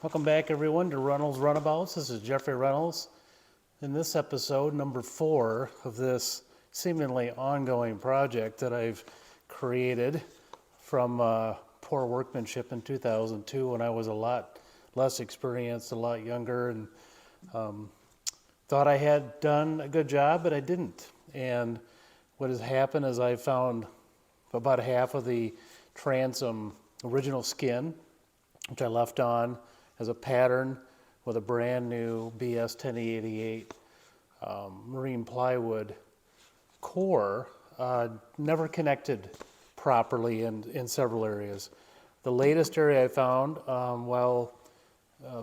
Welcome back everyone to Reynolds Runabouts. This is Jeffrey Reynolds. In this episode, number 4 of this seemingly ongoing project that I've created from poor workmanship in 2002 when I was a lot less experienced, a lot younger, and thought I had done a good job, but I didn't. And what has happened is I found about half of the transom original skin, which I left on as a pattern with a brand new BS 1088 marine plywood core, never connected properly in several areas. The latest area I found while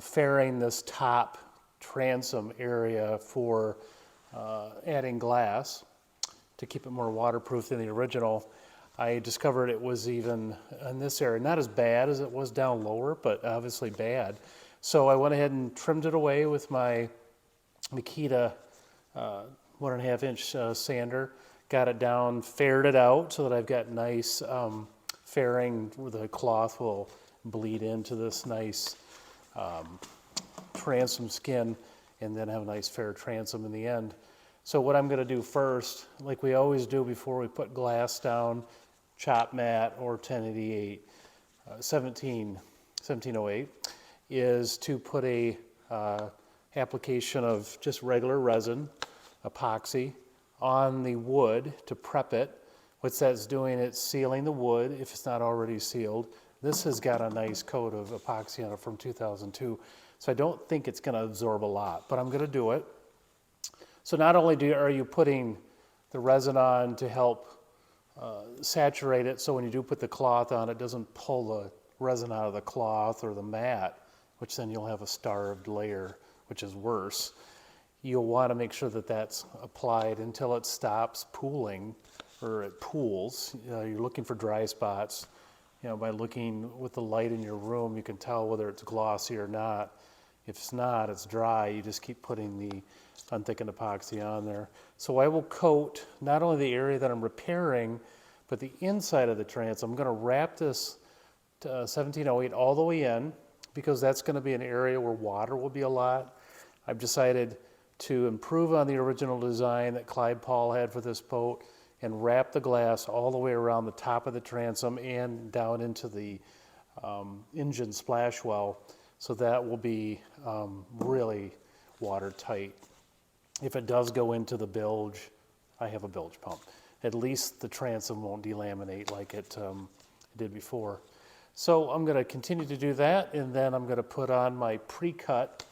fairing this top transom area for adding glass to keep it more waterproof than the original, I discovered it was even in this area, not as bad as it was down lower, but obviously bad. So I went ahead and trimmed it away with my Makita 1.5 inch sander, got it down, faired it out so that I've got nice fairing where the cloth will bleed into this nice transom skin and then have a nice fair transom in the end. So what I'm going to do first, like we always do before we put glass down, chop mat or 1088, 1708, is to put a application of just regular resin, epoxy, on the wood to prep it. What that's doing, it's sealing the wood if it's not already sealed. This has got a nice coat of epoxy on it from 2002, so I don't think it's going to absorb a lot, but I'm going to do it. So not only are you putting the resin on to help saturate it, so when you do put the cloth on, it doesn't pull the resin out of the cloth or the mat, which then you'll have a starved layer, which is worse. You'll want to make sure that that's applied until it stops pooling, or it pools. You're looking for dry spots. By looking with the light in your room, you can tell whether it's glossy or not. If it's not, it's dry. You just keep putting the unthickened epoxy on there. So I will coat not only the area that I'm repairing, but the inside of the transom. I'm going to wrap this 1708 all the way in, because that's going to be an area where water will be a lot. I've decided to improve on the original design that Clyde Paul had for this boat and wrap the glass all the way around the top of the transom and down into the engine splash well, so that will be really watertight. If it does go into the bilge, I have a bilge pump. At least the transom won't delaminate like it did before. So I'm going to continue to do that, and then I'm going to put on my pre-cut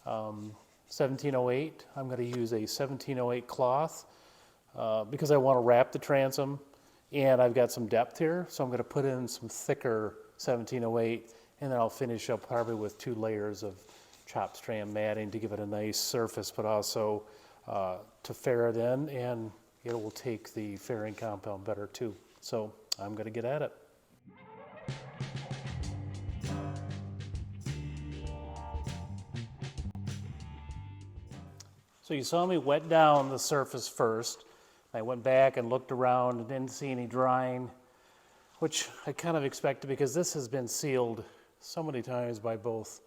1708. I'm going to use a 1708 cloth because I want to wrap the transom, and I've got some depth here, so I'm going to put in some thicker 1708, and then I'll finish up probably with 2 layers of chopped strand matting to give it a nice surface, but also to fair it in, and it will take the fairing compound better too. So I'm going to get at it. So you saw me wet down the surface first. I went back and looked around and didn't see any drying, which I kind of expected because this has been sealed so many times by both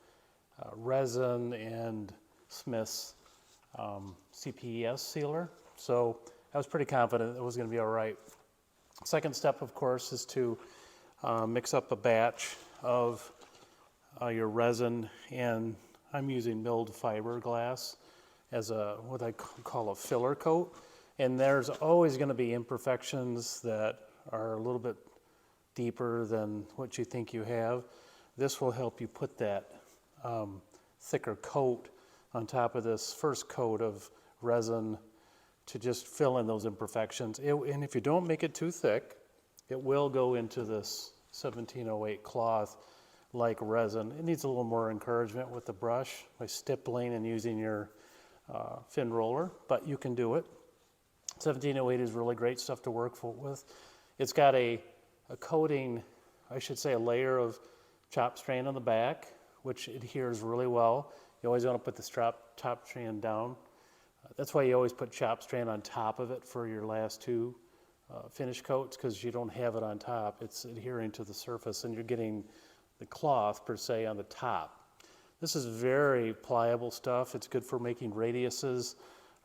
resin and Smith's CPES sealer. So I was pretty confident it was going to be all right. Second step, of course, is to mix up a batch of your resin, and I'm using milled fiberglass as what I call a filler coat. And there's always going to be imperfections that are a little bit deeper than what you think you have. This will help you put that thicker coat on top of this first coat of resin to just fill in those imperfections. And if you don't make it too thick, it will go into this 1708 cloth like resin. It needs a little more encouragement with the brush by stippling and using your fin roller, but you can do it. 1708 is really great stuff to work with. It's got a coating, I should say a layer of chopped strand on the back, which adheres really well. You always want to put the top strand down. That's why you always put chopped strand on top of it for your last 2 finish coats, because you don't have it on top. It's adhering to the surface and you're getting the cloth per se on the top. This is very pliable stuff. It's good for making radiuses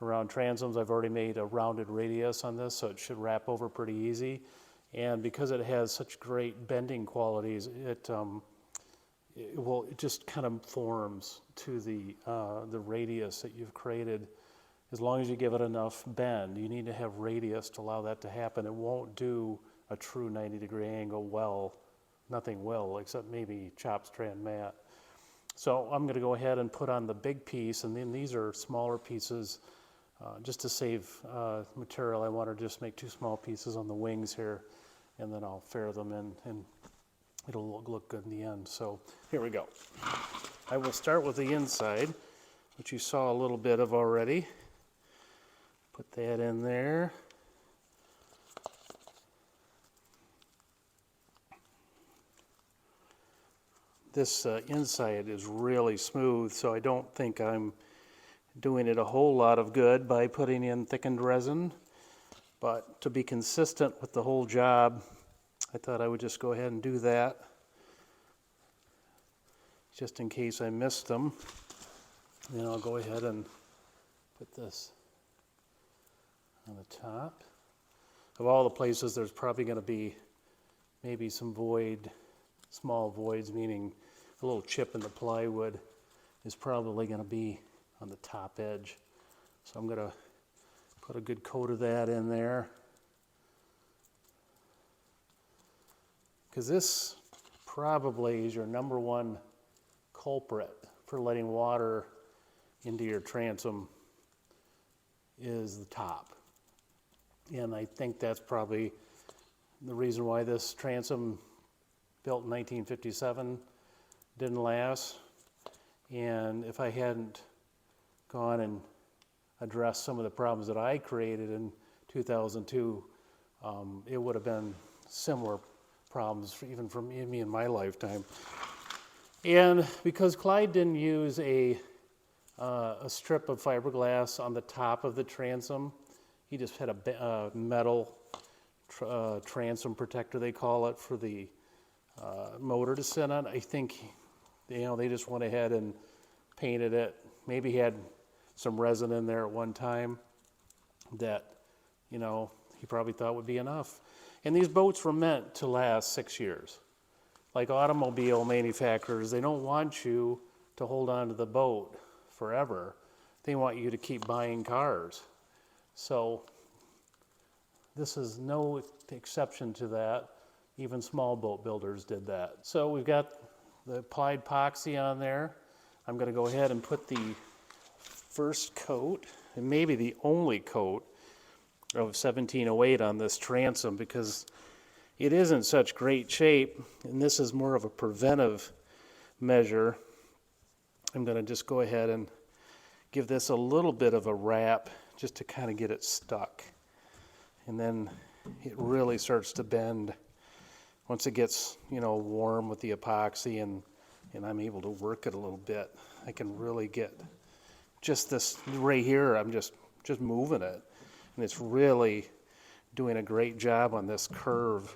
around transoms. I've already made a rounded radius on this, so it should wrap over pretty easy. And because it has such great bending qualities, it just kind of forms to the radius that you've created. As long as you give it enough bend, you need to have radius to allow that to happen. It won't do a true 90-degree angle well. Nothing will, except maybe chop strand mat. So I'm going to go ahead and put on the big piece, and then these are smaller pieces. Just to save material, I want to just make 2 small pieces on the wings here, and then I'll fair them in, and it'll look good in the end. So here we go. I will start with the inside, which you saw a little bit of already. Put that in there. This inside is really smooth, so I don't think I'm doing it a whole lot of good by putting in thickened resin. But to be consistent with the whole job, I thought I would just go ahead and do that, just in case I missed them. Then I'll go ahead and put this on the top. Of all the places, there's probably going to be maybe some small voids, meaning a little chip in the plywood is probably going to be on the top edge. So I'm going to put a good coat of that in there, because this probably is your #1 culprit for letting water into your transom, is the top. And I think that's probably the reason why this transom, built in 1957, didn't last. And if I hadn't gone and addressed some of the problems that I created in 2002, it would have been similar problems even from me in my lifetime. And because Clyde didn't use a strip of fiberglass on the top of the transom, he just had a metal transom protector, they call it, for the motor to sit on. I think, they just went ahead and painted it. Maybe he had some resin in there at one time that, he probably thought would be enough. And these boats were meant to last 6 years. Like automobile manufacturers, they don't want you to hold on to the boat forever. They want you to keep buying cars. So this is no exception to that. Even small boat builders did that. So we've got the applied epoxy on there. I'm going to go ahead and put the first coat, and maybe the only coat, of 1708 on this transom, because it is in such great shape, and this is more of a preventive measure. I'm going to just go ahead and give this a little bit of a wrap just to kind of get it stuck. And then it really starts to bend once it gets, warm with the epoxy, and I'm able to work it a little bit. I can really get just this right here. I'm just moving it, and it's really doing a great job on this curve.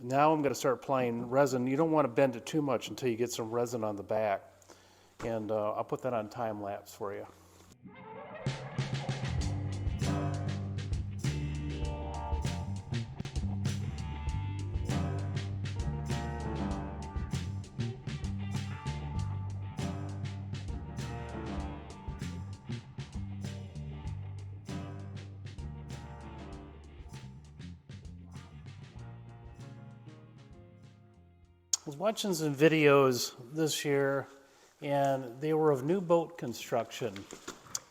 Now I'm going to start applying resin. You don't want to bend it too much until you get some resin on the back, and I'll put that on time lapse for you. I was watching some videos this year, and they were of new boat construction,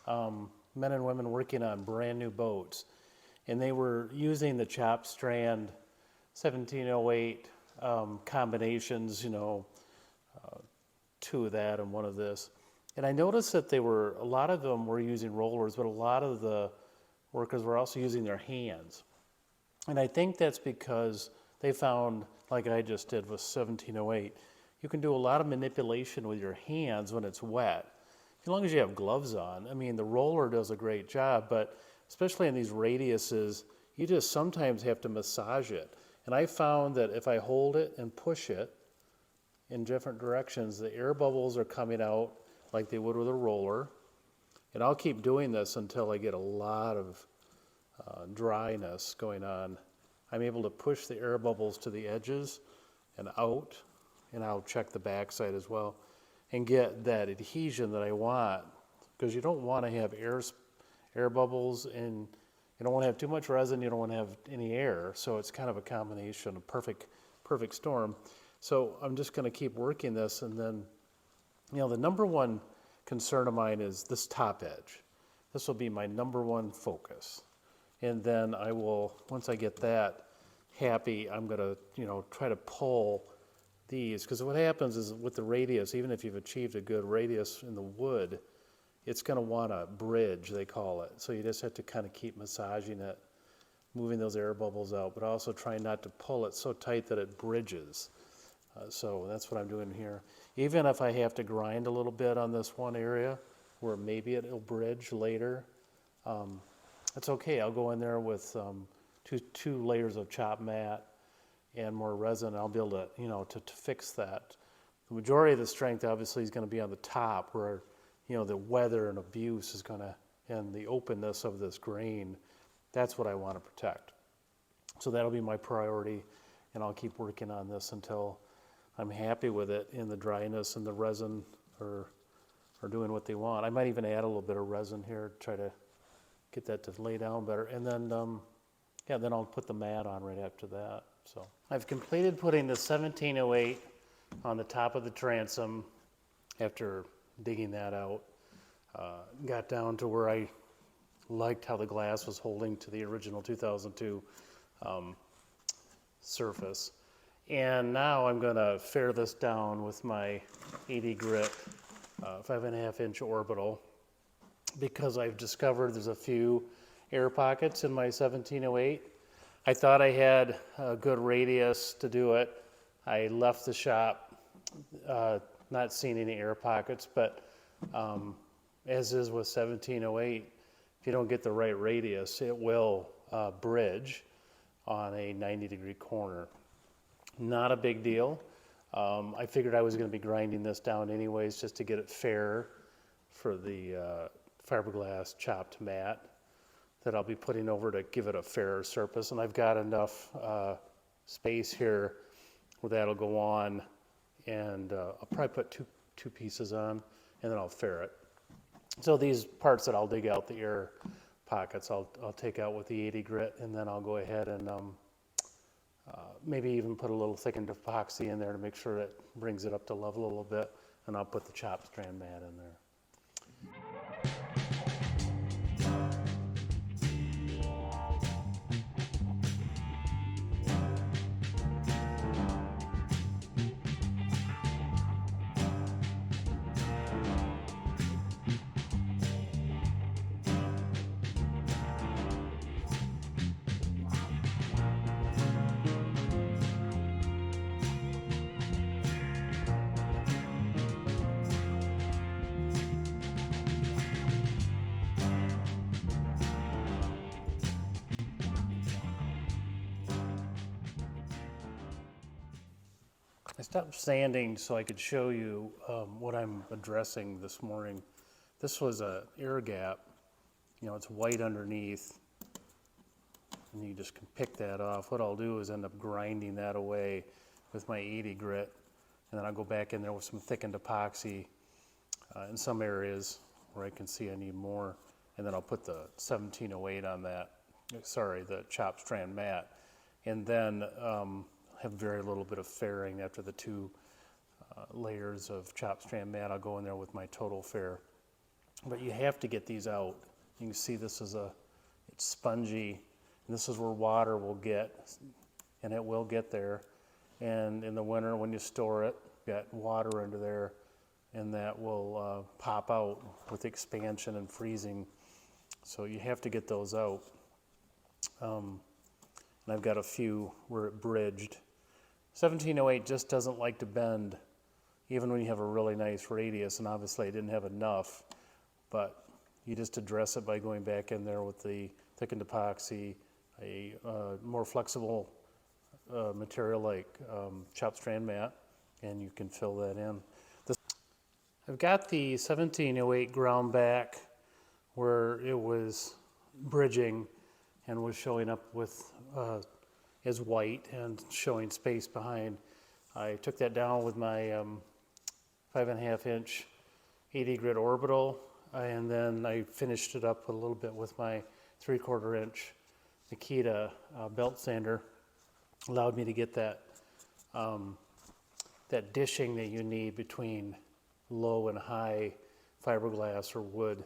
men and women working on brand new boats, and they were using the chop strand 1708 combinations, 2 of that and 1 of this. And I noticed that a lot of them were using rollers, but a lot of the workers were also using their hands. And I think that's because they found, like I just did with 1708, you can do a lot of manipulation with your hands when it's wet, as long as you have gloves on. I mean, the roller does a great job, but especially in these radiuses, you just sometimes have to massage it. And I found that if I hold it and push it, in different directions, the air bubbles are coming out like they would with a roller. And I'll keep doing this until I get a lot of dryness going on. I'm able to push the air bubbles to the edges and out, and I'll check the backside as well, and get that adhesion that I want, because you don't want to have air bubbles, and you don't want to have too much resin, you don't want to have any air, so it's kind of a combination, a perfect storm. So I'm just going to keep working this, and then, the number one concern of mine is this top edge. This will be my number one focus. And then I will, once I get that happy, I'm going to, try to pull these, because what happens is with the radius, even if you've achieved a good radius in the wood, it's going to want to bridge, they call it. So you just have to kind of keep massaging it, moving those air bubbles out, but also trying not to pull it so tight that it bridges. So that's what I'm doing here. Even if I have to grind a little bit on this one area where maybe it'll bridge later, it's okay. I'll go in there with two layers of chopped mat and more resin. I'll be able to, to fix that. The majority of the strength obviously is going to be on the top where, the weather and abuse is going to, and the openness of this grain, that's what I want to protect. So that'll be my priority, and I'll keep working on this until I'm happy with it, and the dryness and the resin are doing what they want. I might even add a little bit of resin here, try to get that to lay down better, and then then I'll put the mat on right after that. So I've completed putting the 1708 on the top of the transom after digging that out. Got down to where I liked how the glass was holding to the original 2002 surface. And now I'm going to fare this down with my 80 grit 5.5 inch orbital, because I've discovered there's a few air pockets in my 1708. I thought I had a good radius to do it. I left the shop not seeing any air pockets, but as is with 1708, if you don't get the right radius, it will bridge on a 90-degree corner. Not a big deal. I figured I was going to be grinding this down anyways just to get it fair for the fiberglass chopped mat that I'll be putting over to give it a fairer surface. And I've got enough space here where that'll go on, and I'll probably put two pieces on, and then I'll fair it. So these parts that I'll dig out, the air pockets, I'll take out with the 80 grit, and then I'll go ahead and maybe even put a little thickened epoxy in there to make sure it brings it up to level a little bit, and I'll put the chopped strand mat in there. I stopped sanding so I could show you what I'm addressing this morning. This was an air gap. It's white underneath, and you just can pick that off. What I'll do is end up grinding that away with my 80 grit, and then I'll go back in there with some thickened epoxy in some areas where I can see I need more, and then I'll put the 1708 on that, the chopped strand mat, and then have very little bit of fairing after the two layers of chopped strand mat. I'll go in there with my total fair. But you have to get these out. You can see this is it's spongy, and this is where water will get, and it will get there. And in the winter when you store it, you got water under there, and that will pop out with expansion and freezing. So you have to get those out. And I've got a few where it bridged. 1708 just doesn't like to bend, even when you have a really nice radius, and obviously I didn't have enough, but you just address it by going back in there with the thickened epoxy, a more flexible material like chopped strand mat, and you can fill that in. I've got the 1708 ground back where it was bridging and was showing up with as white and showing space behind. I took that down with my 5.5 inch 80 grit orbital, and then I finished it up a little bit with my 3/4 inch Nikita belt sander. Allowed me to get that that dishing that you need between low and high fiberglass or wood,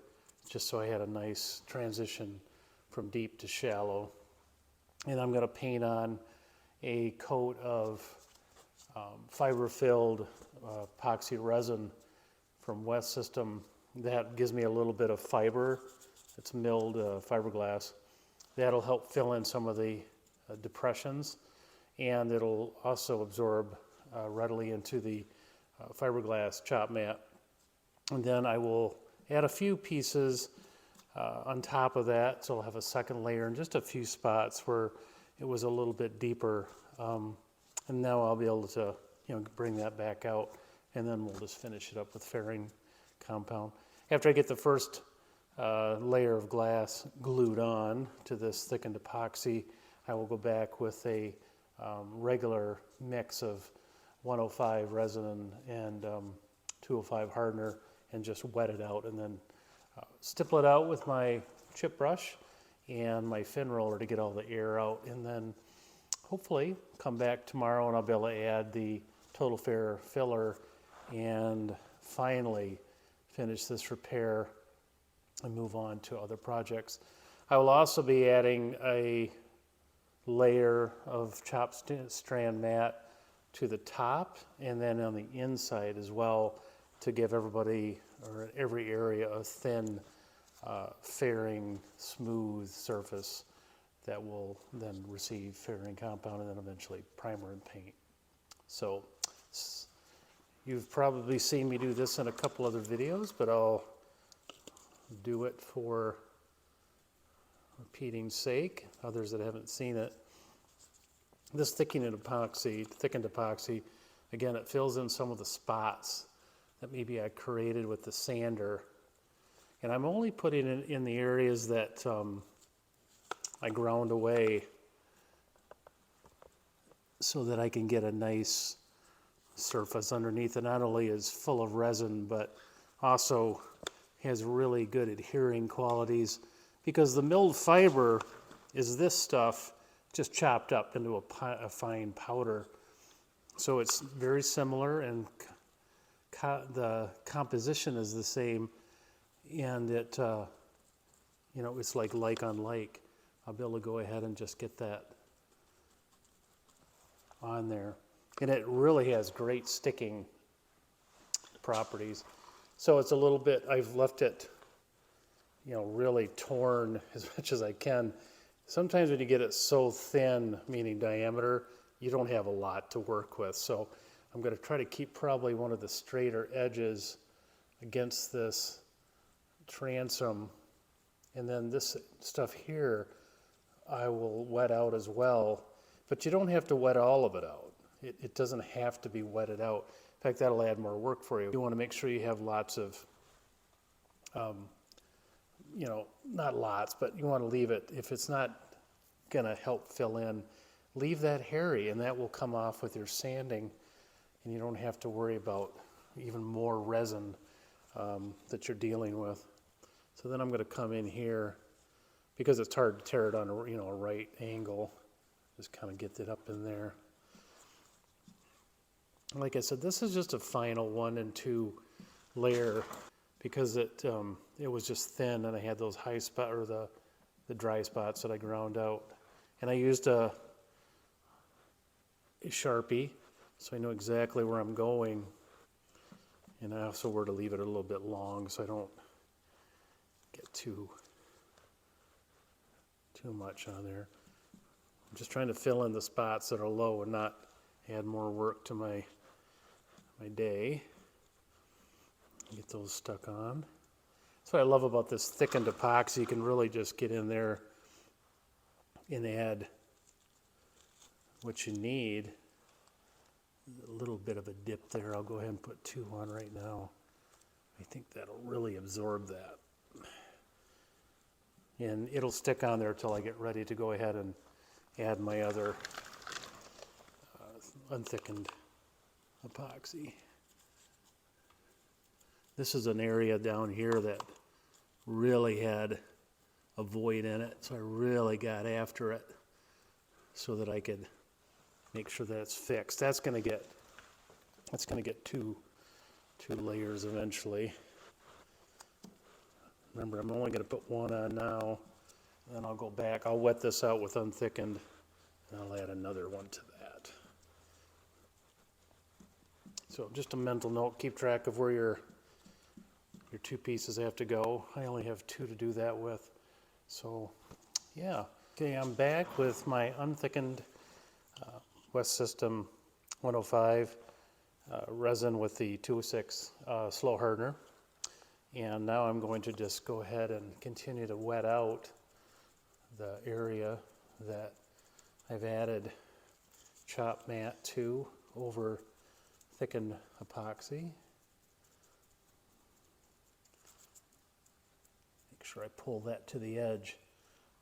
just so I had a nice transition from deep to shallow. And I'm going to paint on a coat of fiber-filled epoxy resin from West System. That gives me a little bit of fiber. It's milled fiberglass. That'll help fill in some of the depressions, and it'll also absorb readily into the fiberglass chop mat. And then I will add a few pieces on top of that, so I'll have a second layer in just a few spots where it was a little bit deeper. And now I'll be able to, bring that back out, and then we'll just finish it up with fairing compound. After I get the first layer of glass glued on to this thickened epoxy, I will go back with a regular mix of 105 resin and 205 hardener and just wet it out, and then stipple it out with my chip brush and my fin roller to get all the air out, and then hopefully come back tomorrow and I'll be able to add the Total Fair filler and finally finish this repair and move on to other projects. I will also be adding a layer of chopped strand mat to the top and then on the inside as well, to give everybody or every area a thin fairing smooth surface that will then receive fairing compound and then eventually primer and paint. So you've probably seen me do this in a couple other videos, but I'll do it for repeating sake, others that haven't seen it. This thickened epoxy, again, it fills in some of the spots that maybe I created with the sander. And I'm only putting it in the areas that I ground away so that I can get a nice surface underneath. It not only is full of resin, but also has really good adhering qualities, because the milled fiber is this stuff just chopped up into a fine powder. So it's very similar, and the composition is the same, and it, it's like on like. I'll be able to go ahead and just get that on there. And it really has great sticking properties. So it's a little bit, I've left it, really torn as much as I can. Sometimes when you get it so thin, meaning diameter, you don't have a lot to work with. So I'm going to try to keep probably one of the straighter edges against this transom. And then this stuff here, I will wet out as well. But you don't have to wet all of it out. It doesn't have to be wetted out. In fact, that'll add more work for you. You want to make sure you have lots of, not lots, but you want to leave it. If it's not going to help fill in, leave that hairy, and that will come off with your sanding, and you don't have to worry about even more resin that you're dealing with. So then I'm going to come in here, because it's hard to tear it on a right angle. Just kind of get it up in there. Like I said, this is just a final 1 and 2 layer, because it was just thin, and I had those high spot or the dry spots that I ground out. And I used a Sharpie, so I know exactly where I'm going. And I also were to leave it a little bit long so I don't get too much on there. I'm just trying to fill in the spots that are low and not add more work to my day. Get those stuck on. That's what I love about this thickened epoxy. You can really just get in there and add what you need a little bit of a dip there. I'll go ahead and put 2 on right now. I think that'll really absorb that. And it'll stick on there till I get ready to go ahead and add my other unthickened epoxy. This is an area down here that really had a void in it, so I really got after it so that I could make sure that it's fixed. That's gonna get two layers eventually. Remember, I'm only gonna put 1 on now, then I'll go back. I'll wet this out with unthickened, and I'll add another one to that. So just a mental note, keep track of where your 2 pieces have to go. I only have 2 to do that with. So yeah, okay, I'm back with my unthickened West System 105 resin with the 206 slow hardener. And now I'm going to just go ahead and continue to wet out the area that I've added chop mat to over thickened epoxy. Make sure I pull that to the edge.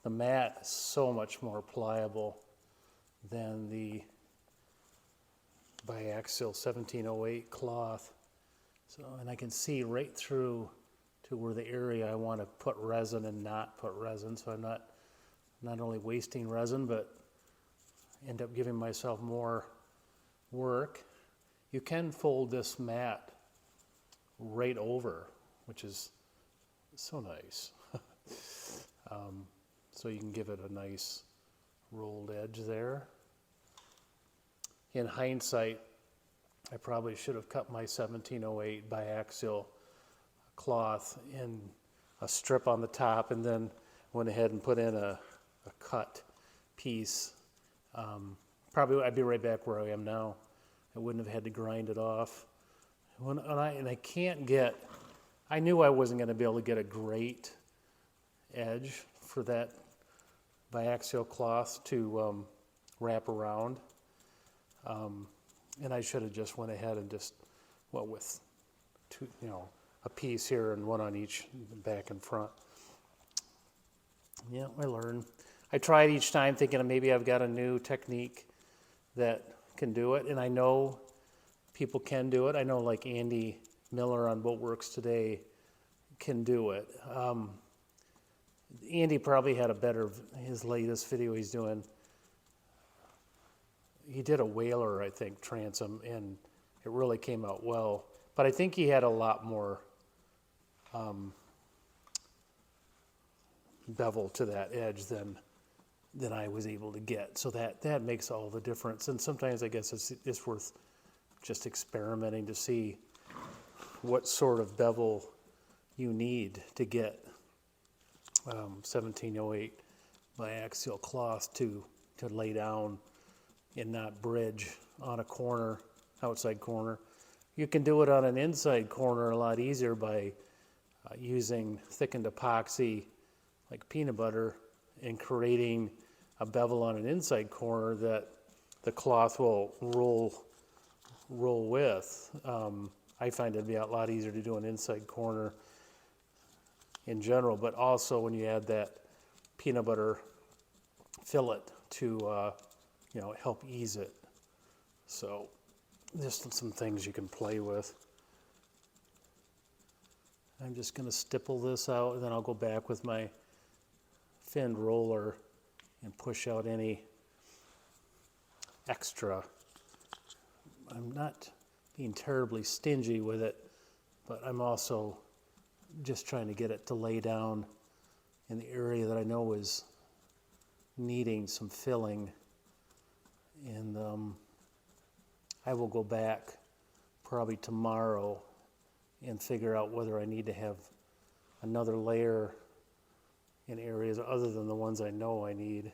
The mat is so much more pliable than the biaxial 1708 cloth. So, and I can see right through to where the area I want to put resin and not put resin, so I'm not only wasting resin, but end up giving myself more work. You can fold this mat right over, which is so nice. So you can give it a nice rolled edge there. In hindsight, I probably should have cut my 1708 biaxial cloth in a strip on the top and then went ahead and put in a cut piece. Probably I'd be right back where I am now. I wouldn't have had to grind it off. I can't get, I knew I wasn't going to be able to get a great edge for that biaxial cloth to wrap around. And I should have just went ahead and just went with 2, a piece here and 1 on each back and front. Yeah, I learned. I tried each time thinking maybe I've got a new technique that can do it, and I know people can do it. I know like Andy Miller on Boatworks Today can do it. Andy probably had a better, his latest video he's doing, he did a whaler, I think, transom, and it really came out well. But I think he had a lot more bevel to that edge than I was able to get. So that makes all the difference. And sometimes I guess it's worth just experimenting to see what sort of bevel you need to get 1708 biaxial cloth to lay down and not bridge on a corner, outside corner. You can do it on an inside corner a lot easier by using thickened epoxy like peanut butter and creating a bevel on an inside corner that the cloth will roll with. I find it'd be a lot easier to do an inside corner in general, but also when you add that peanut butter fillet to help ease it. So just some things you can play with. I'm just going to stipple this out, and then I'll go back with my finned roller and push out any extra. I'm not being terribly stingy with it, but I'm also just trying to get it to lay down in the area that I know is needing some filling. And I will go back probably tomorrow and figure out whether I need to have another layer in areas other than the ones I know I need.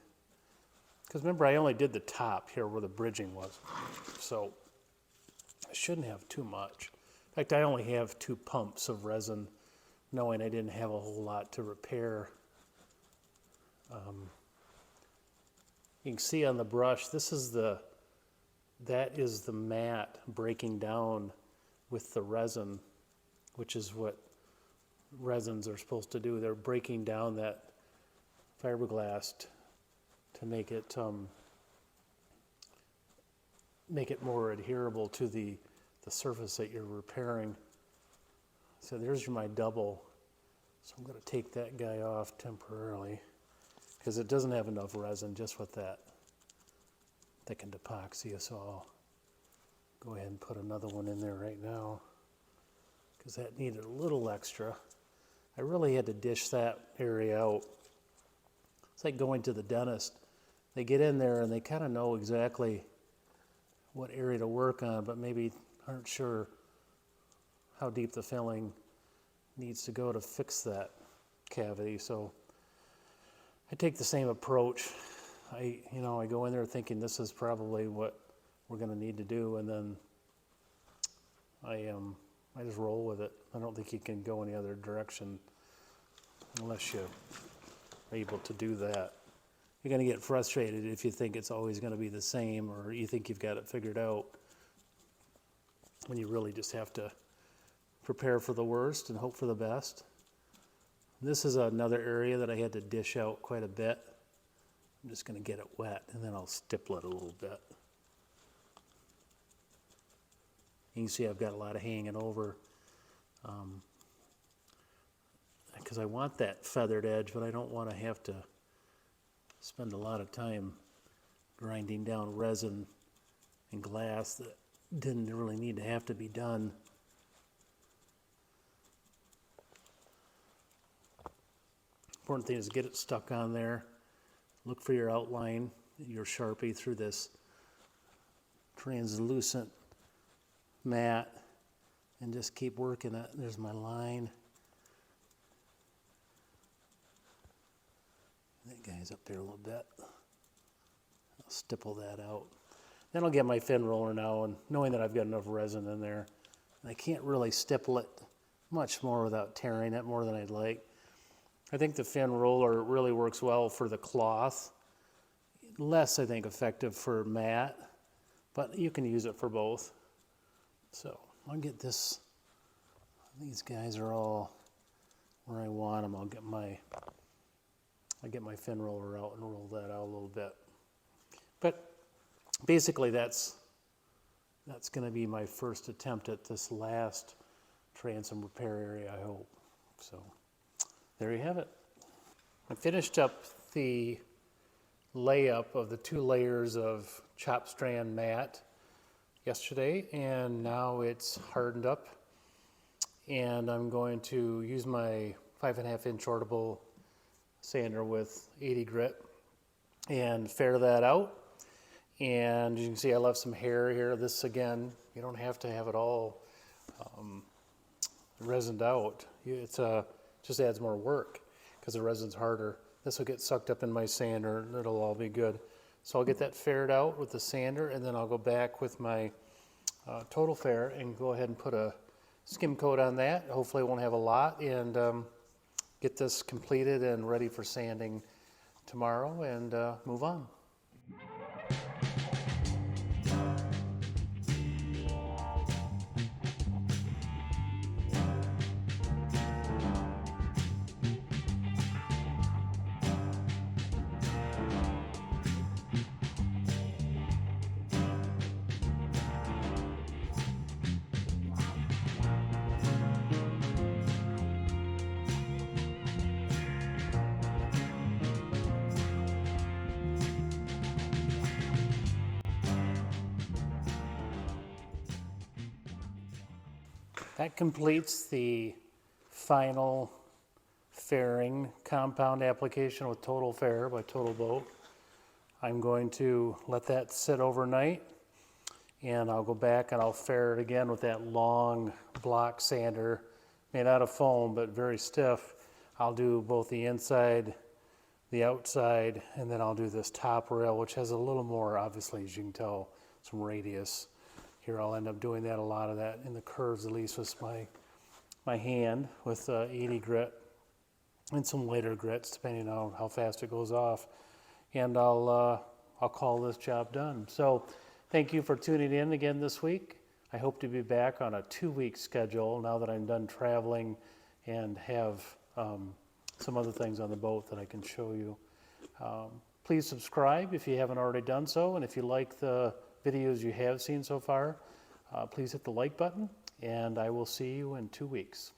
Because remember, I only did the top here where the bridging was, so I shouldn't have too much. In fact, I only have 2 pumps of resin, knowing I didn't have a whole lot to repair. You can see on the brush, this is the that is the mat breaking down with the resin, which is what resins are supposed to do. They're breaking down that fiberglass to make it more adherable to the surface that you're repairing. So there's my double. So I'm going to take that guy off temporarily because it doesn't have enough resin just with that thickened epoxy. So I'll go ahead and put another one in there right now because that needed a little extra. I really had to dish that area out. It's like going to the dentist. They get in there and they kind of know exactly what area to work on, but maybe aren't sure how deep the filling needs to go to fix that cavity. So I take the same approach. I go in there thinking this is probably what we're going to need to do, and then I just roll with it. I don't think you can go any other direction unless you're able to do that. You're going to get frustrated if you think it's always going to be the same, or you think you've got it figured out, when you really just have to prepare for the worst and hope for the best. This is another area that I had to dish out quite a bit. I'm just going to get it wet, and then I'll stipple it a little bit. You can see I've got a lot of hanging over because I want that feathered edge, but I don't want to have to spend a lot of time grinding down resin and glass that didn't really need to have to be done. Important thing is get it stuck on there. Look for your outline, your Sharpie through this translucent mat, and just keep working it. There's my line. That guy's up there a little bit. I'll stipple that out. Then I'll get my fin roller now, and knowing that I've got enough resin in there, and I can't really stipple it much more without tearing it more than I'd like. I think the fin roller really works well for the cloth. Less, I think, effective for mat, but you can use it for both. So I'll get this. These guys are all where I want them. I'll get my fin roller out and roll that out a little bit. But basically, that's going to be my first attempt at this last transom repair area, I hope. So there you have it. I finished up the layup of the 2 layers of chop strand mat yesterday, and now it's hardened up, and I'm going to use my 5.5 inch shortable sander with 80 grit and fair that out. And you can see I left some hair here. This, again, you don't have to have it all resined out. It's just adds more work because the resin's harder. This will get sucked up in my sander and it'll all be good. So I'll get that faired out with the sander, and then I'll go back with my total fair and go ahead and put a skim coat on that. Hopefully I won't have a lot, and get this completed and ready for sanding tomorrow, and move on. That completes the final fairing compound application with Total Fair by Total Boat. I'm going to let that sit overnight, and I'll go back and I'll fair it again with that long block sander made out of foam but very stiff. I'll do both the inside, the outside, and then I'll do this top rail, which has a little more, obviously, as you can tell, some radius. Here I'll end up doing that, a lot of that in the curves, at least with my hand with 80 grit and some lighter grits, depending on how fast it goes off. And I'll call this job done. So Thank you for tuning in again this week. I hope to be back on a 2-week schedule now that I'm done traveling and have some other things on the boat that I can show you. Please subscribe if you haven't already done so, and if you like the videos you have seen so far, please hit the like button, and I will see you in 2 weeks.